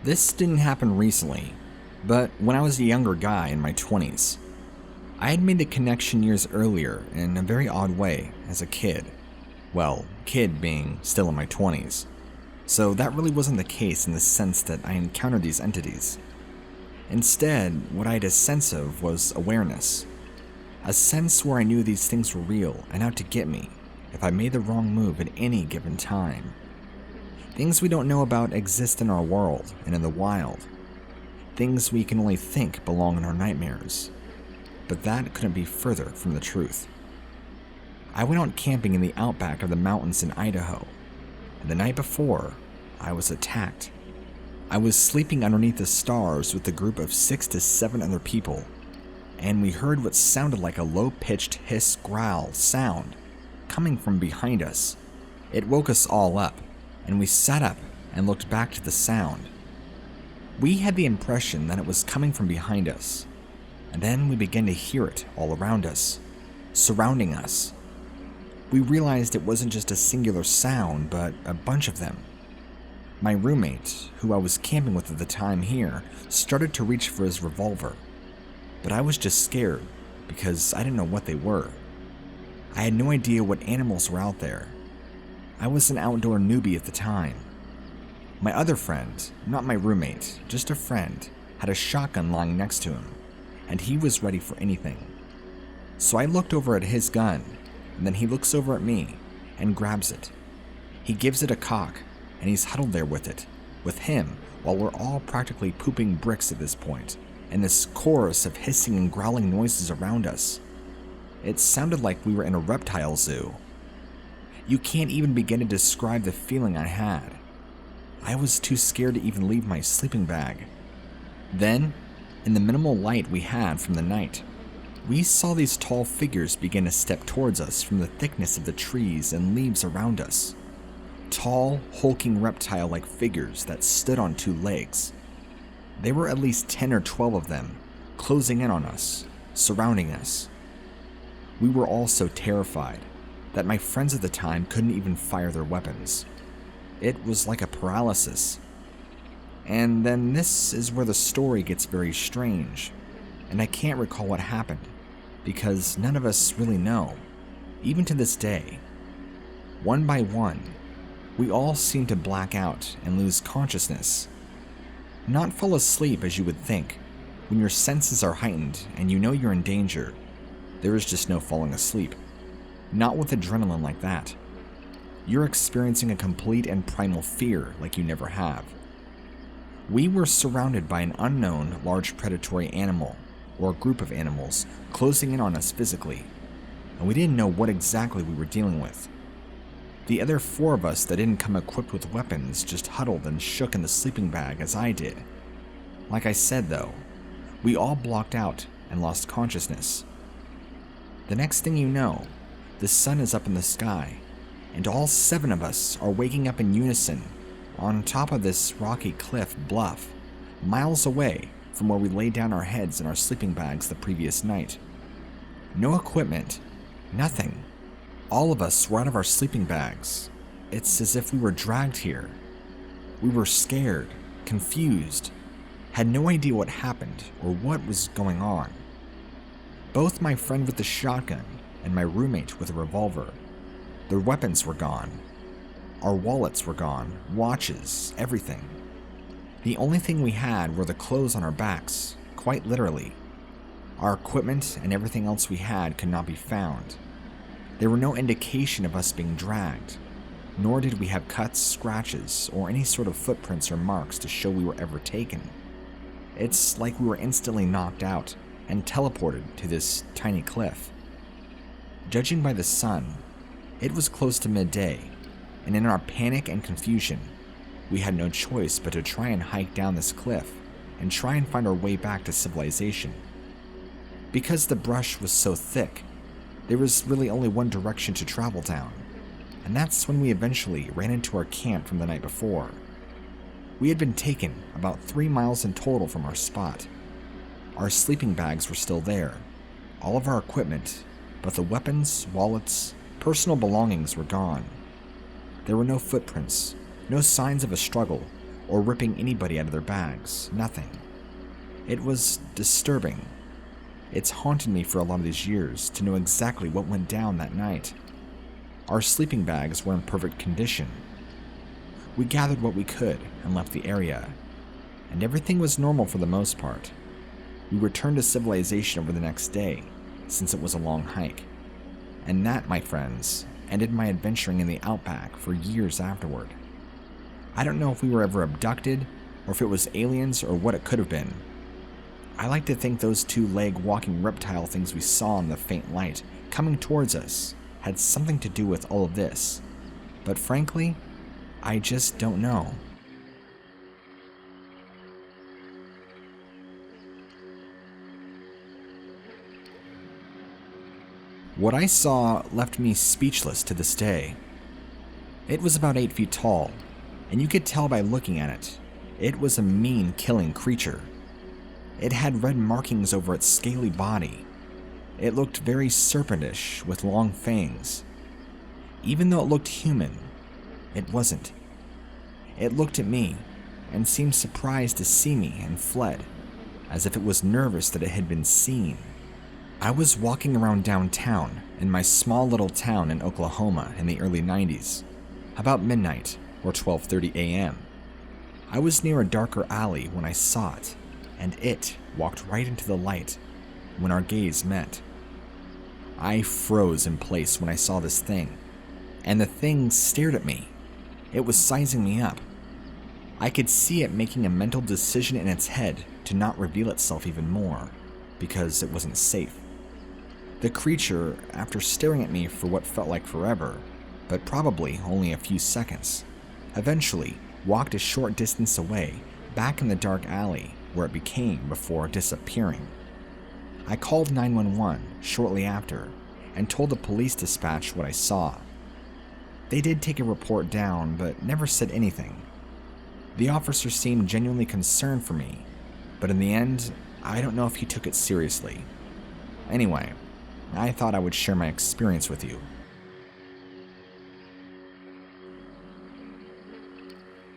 This didn't happen recently, but when I was a younger guy in my 20s. I had made the connection years earlier in a very odd way as a kid. Well, kid being still in my 20s. So that really wasn't the case in the sense that I encountered these entities. Instead, what I had a sense of was awareness. A sense where I knew these things were real and out to get me if I made the wrong move at any given time. Things we don't know about exist in our world and in the wild. Things we can only think belong in our nightmares. But that couldn't be further from the truth. I went out camping in the outback of the mountains in Idaho, and the night before, I was attacked. I was sleeping underneath the stars with a group of 6 to 7 other people, and we heard what sounded like a low-pitched hiss growl sound coming from behind us. It woke us all up, and we sat up and looked back to the sound. We had the impression that it was coming from behind us, and then we began to hear it all around us, surrounding us. We realized it wasn't just a singular sound, but a bunch of them. My roommate, who I was camping with at the time here, started to reach for his revolver, but I was just scared because I didn't know what they were. I had no idea what animals were out there. I was an outdoor newbie at the time. My other friend, not my roommate, just a friend, had a shotgun lying next to him, and he was ready for anything. So I looked over at his gun, and then he looks over at me and grabs it. He gives it a cock, and he's huddled there with it, with him, while we're all practically pooping bricks at this point, and this chorus of hissing and growling noises around us. It sounded like we were in a reptile zoo. You can't even begin to describe the feeling I had. I was too scared to even leave my sleeping bag. Then, in the minimal light we had from the night, we saw these tall figures begin to step towards us from the thickness of the trees and leaves around us. Tall, hulking reptile-like figures that stood on 2 legs. There were at least 10 or 12 of them, closing in on us, surrounding us. We were all so terrified that my friends at the time couldn't even fire their weapons. It was like a paralysis. And then this is where the story gets very strange, and I can't recall what happened, because none of us really know, even to this day. One by one, we all seem to black out and lose consciousness. Not fall asleep as you would think. When your senses are heightened and you know you're in danger, there is just no falling asleep. Not with adrenaline like that. You're experiencing a complete and primal fear like you never have. We were surrounded by an unknown large predatory animal, or a group of animals, closing in on us physically, and we didn't know what exactly we were dealing with. The other 4 of us that didn't come equipped with weapons just huddled and shook in the sleeping bag as I did. Like I said though, we all blocked out and lost consciousness. The next thing you know, the sun is up in the sky, and all 7 of us are waking up in unison on top of this rocky cliff bluff, miles away from where we laid down our heads in our sleeping bags the previous night. No equipment, nothing. All of us were out of our sleeping bags. It's as if we were dragged here. We were scared, confused, had no idea what happened or what was going on. Both my friend with the shotgun and my roommate with a revolver, their weapons were gone. Our wallets were gone, watches, everything. The only thing we had were the clothes on our backs, quite literally. Our equipment and everything else we had could not be found. There were no indication of us being dragged, nor did we have cuts, scratches, or any sort of footprints or marks to show we were ever taken. It's like we were instantly knocked out and teleported to this tiny cliff. Judging by the sun, it was close to midday, and in our panic and confusion, we had no choice but to try and hike down this cliff and try and find our way back to civilization. Because the brush was so thick, there was really only one direction to travel down, and that's when we eventually ran into our camp from the night before. We had been taken about 3 miles in total from our spot. Our sleeping bags were still there, all of our equipment, but the weapons, wallets, personal belongings were gone. There were no footprints, no signs of a struggle, or ripping anybody out of their bags, nothing. It was disturbing. It's haunted me for a lot of these years to know exactly what went down that night. Our sleeping bags were in perfect condition. We gathered what we could and left the area, and everything was normal for the most part. We returned to civilization over the next day, since it was a long hike. And that, my friends, ended my adventuring in the outback for years afterward. I don't know if we were ever abducted, or if it was aliens, or what it could have been. I like to think those two-leg walking reptile things we saw in the faint light coming towards us had something to do with all of this. But frankly, I just don't know. What I saw left me speechless to this day. It was about 8 feet tall, and you could tell by looking at it, it was a mean, killing creature. It had red markings over its scaly body. It looked very serpentish with long fangs. Even though it looked human, it wasn't. It looked at me and seemed surprised to see me and fled, as if it was nervous that it had been seen. I was walking around downtown in my small little town in Oklahoma in the early 90s, about midnight or 12:30 a.m. I was near a darker alley when I saw it, and it walked right into the light when our gaze met. I froze in place when I saw this thing, and the thing stared at me. It was sizing me up. I could see it making a mental decision in its head to not reveal itself even more, because it wasn't safe. The creature, after staring at me for what felt like forever, but probably only a few seconds, eventually walked a short distance away, back in the dark alley where it became before disappearing. I called 911 shortly after and told the police dispatch what I saw. They did take a report down, but never said anything. The officer seemed genuinely concerned for me, but in the end, I don't know if he took it seriously. Anyway, I thought I would share my experience with you.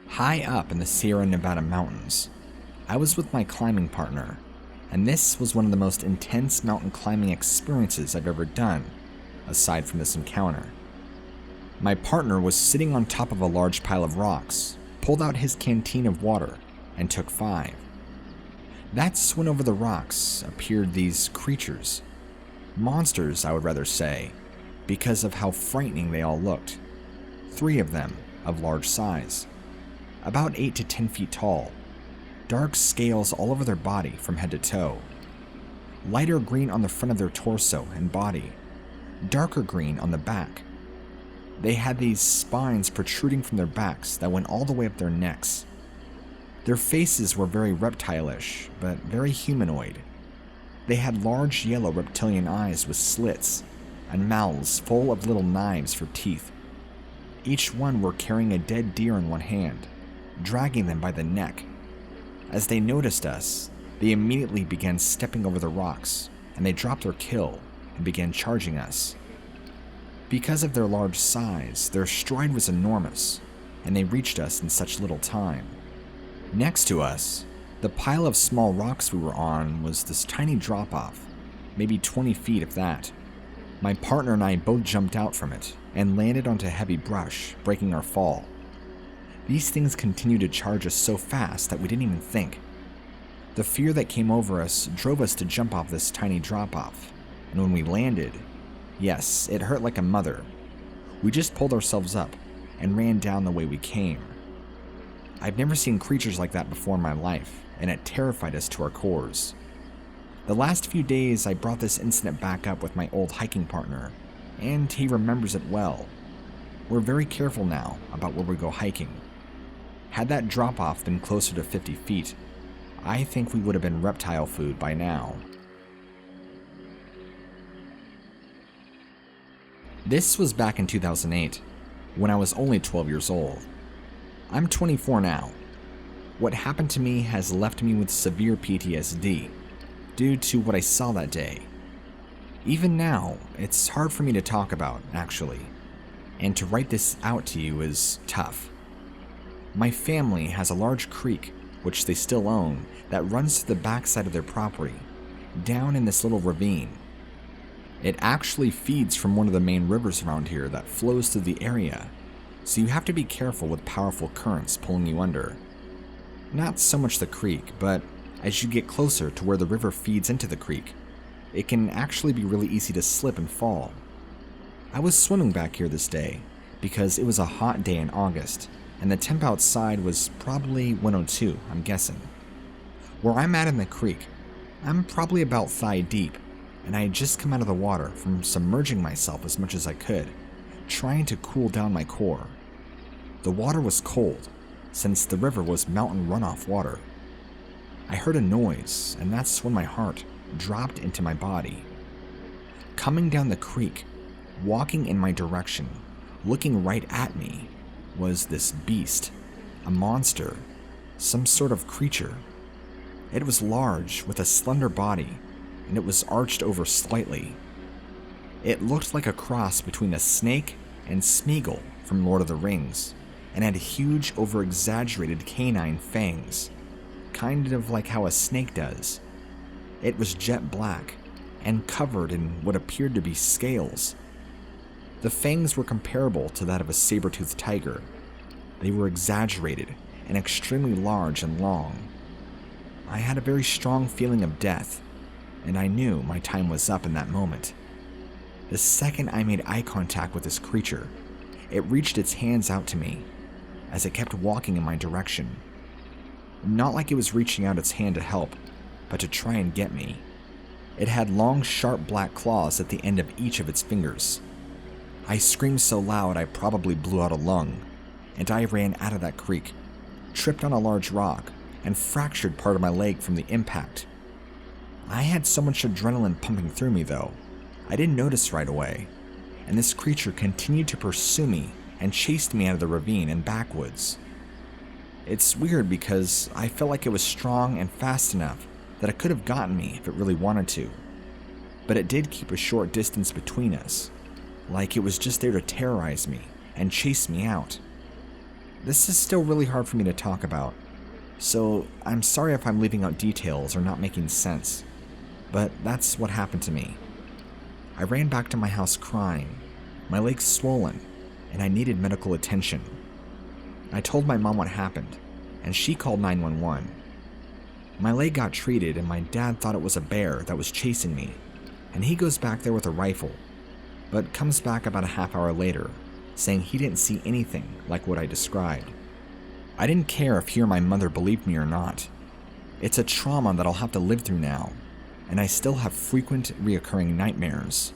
High up in the Sierra Nevada mountains, I was with my climbing partner, and this was one of the most intense mountain climbing experiences I've ever done, aside from this encounter. My partner was sitting on top of a large pile of rocks, pulled out his canteen of water, and took 5. That's when over the rocks appeared these creatures. Monsters, I would rather say, because of how frightening they all looked. 3 of them, of large size. About 8 to 10 feet tall. Dark scales all over their body from head to toe. Lighter green on the front of their torso and body. Darker green on the back. They had these spines protruding from their backs that went all the way up their necks. Their faces were very reptile-ish, but very humanoid. They had large yellow reptilian eyes with slits, and mouths full of little knives for teeth. Each one were carrying a dead deer in one hand, dragging them by the neck. As they noticed us, they immediately began stepping over the rocks, and they dropped their kill and began charging us. Because of their large size, their stride was enormous, and they reached us in such little time. Next to us, the pile of small rocks we were on was this tiny drop-off, maybe 20 feet if that. My partner and I both jumped out from it and landed onto heavy brush, breaking our fall. These things continued to charge us so fast that we didn't even think. The fear that came over us drove us to jump off this tiny drop-off, and when we landed, yes, it hurt like a mother. We just pulled ourselves up and ran down the way we came. I've never seen creatures like that before in my life, and it terrified us to our cores. The last few days I brought this incident back up with my old hiking partner, and he remembers it well. We're very careful now about where we go hiking. Had that drop-off been closer to 50 feet, I think we would have been reptile food by now. This was back in 2008, when I was only 12 years old. I'm 24 now. What happened to me has left me with severe PTSD due to what I saw that day. Even now, it's hard for me to talk about, actually, and to write this out to you is tough. My family has a large creek, which they still own, that runs to the backside of their property, down in this little ravine. It actually feeds from one of the main rivers around here that flows through the area, so you have to be careful with powerful currents pulling you under. Not so much the creek, but as you get closer to where the river feeds into the creek, it can actually be really easy to slip and fall. I was swimming back here this day because it was a hot day in August, and the temp outside was probably 102, I'm guessing. Where I'm at in the creek, I'm probably about thigh deep, and I had just come out of the water from submerging myself as much as I could, trying to cool down my core. The water was cold, since the river was mountain runoff water. I heard a noise, and that's when my heart dropped into my body. Coming down the creek, walking in my direction, looking right at me, was this beast, a monster, some sort of creature. It was large, with a slender body, and it was arched over slightly. It looked like a cross between a snake and Smeagol from Lord of the Rings, and had huge, over-exaggerated canine fangs, kind of like how a snake does. It was jet black, and covered in what appeared to be scales. The fangs were comparable to that of a saber-toothed tiger. They were exaggerated and extremely large and long. I had a very strong feeling of death, and I knew my time was up in that moment. The second I made eye contact with this creature, it reached its hands out to me as it kept walking in my direction. Not like it was reaching out its hand to help, but to try and get me. It had long, sharp black claws at the end of each of its fingers. I screamed so loud I probably blew out a lung, and I ran out of that creek, tripped on a large rock, and fractured part of my leg from the impact. I had so much adrenaline pumping through me though, I didn't notice right away, and this creature continued to pursue me and chased me out of the ravine and backwoods. It's weird because I felt like it was strong and fast enough that it could have gotten me if it really wanted to, but it did keep a short distance between us, like it was just there to terrorize me and chase me out. This is still really hard for me to talk about, so I'm sorry if I'm leaving out details or not making sense, but that's what happened to me. I ran back to my house crying, my legs swollen, and I needed medical attention. I told my mom what happened, and she called 911. My leg got treated, and my dad thought it was a bear that was chasing me, and he goes back there with a rifle, but comes back about a half hour later, saying he didn't see anything like what I described. I didn't care if he or my mother believed me or not. It's a trauma that I'll have to live through now, and I still have frequent reoccurring nightmares.